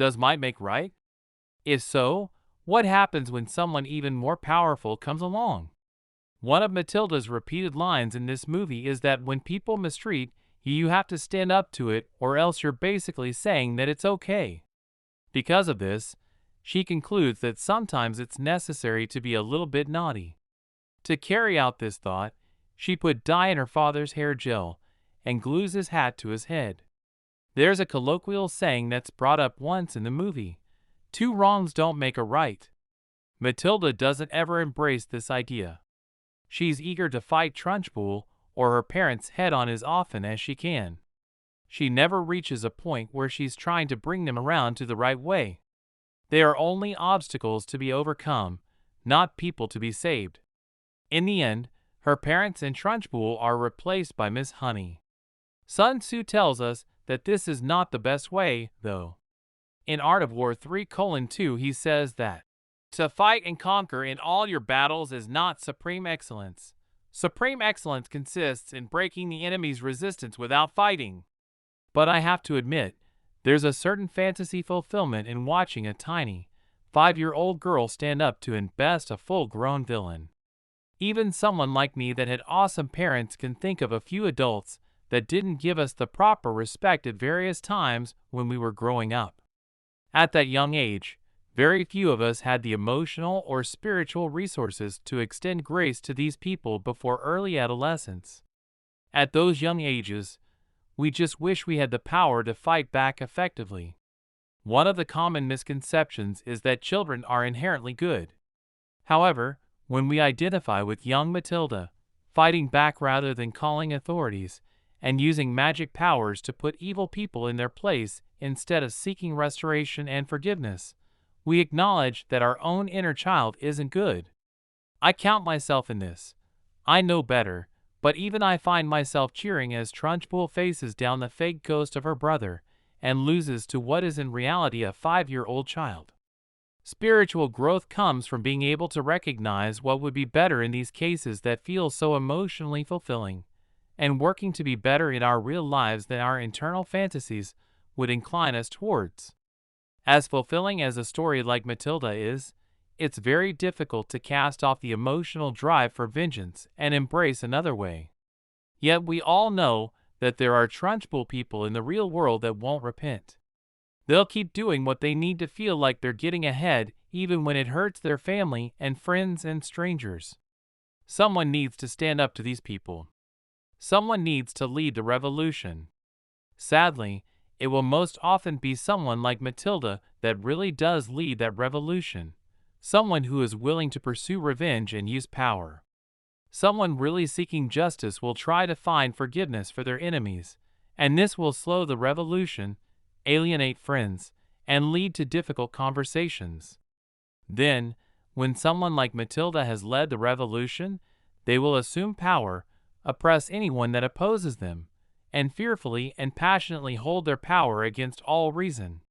Does might make right? If so, what happens when someone even more powerful comes along? One of Matilda's repeated lines in this movie is that when people mistreat you, you have to stand up to it, or else you're basically saying that it's okay. Because of this, she concludes that sometimes it's necessary to be a little bit naughty. To carry out this thought, she put dye in her father's hair gel and glues his hat to his head. There's a colloquial saying that's brought up once in the movie: two wrongs don't make a right. Matilda doesn't ever embrace this idea. She's eager to fight Trunchbull or her parents head on as often as she can. She never reaches a point where she's trying to bring them around to the right way. They are only obstacles to be overcome, not people to be saved. In the end, her parents and Trunchbull are replaced by Miss Honey. Sun Tzu tells us that this is not the best way, though. In Art of War 3:2 he says that to fight and conquer in all your battles is not supreme excellence. Supreme excellence consists in breaking the enemy's resistance without fighting. But I have to admit, there's a certain fantasy fulfillment in watching a tiny, 5-year-old girl stand up to and best a full-grown villain. Even someone like me that had awesome parents can think of a few adults that didn't give us the proper respect at various times when we were growing up. At that young age, very few of us had the emotional or spiritual resources to extend grace to these people before early adolescence. At those young ages, we just wish we had the power to fight back effectively. One of the common misconceptions is that children are inherently good. However, when we identify with young Matilda, fighting back rather than calling authorities, and using magic powers to put evil people in their place instead of seeking restoration and forgiveness, we acknowledge that our own inner child isn't good. I count myself in this. I know better, but even I find myself cheering as Trunchbull faces down the fake ghost of her brother and loses to what is in reality a 5-year-old child. Spiritual growth comes from being able to recognize what would be better in these cases that feel so emotionally fulfilling, and working to be better in our real lives than our internal fantasies would incline us towards. As fulfilling as a story like Matilda is, it's very difficult to cast off the emotional drive for vengeance and embrace another way. Yet we all know that there are Trunchbull people in the real world that won't repent. They'll keep doing what they need to feel like they're getting ahead, even when it hurts their family and friends and strangers. Someone needs to stand up to these people. Someone needs to lead the revolution. Sadly, it will most often be someone like Matilda that really does lead that revolution. Someone who is willing to pursue revenge and use power. Someone really seeking justice will try to find forgiveness for their enemies, and this will slow the revolution, alienate friends, and lead to difficult conversations. Then, when someone like Matilda has led the revolution, they will assume power, oppress anyone that opposes them, and fearfully and passionately hold their power against all reason.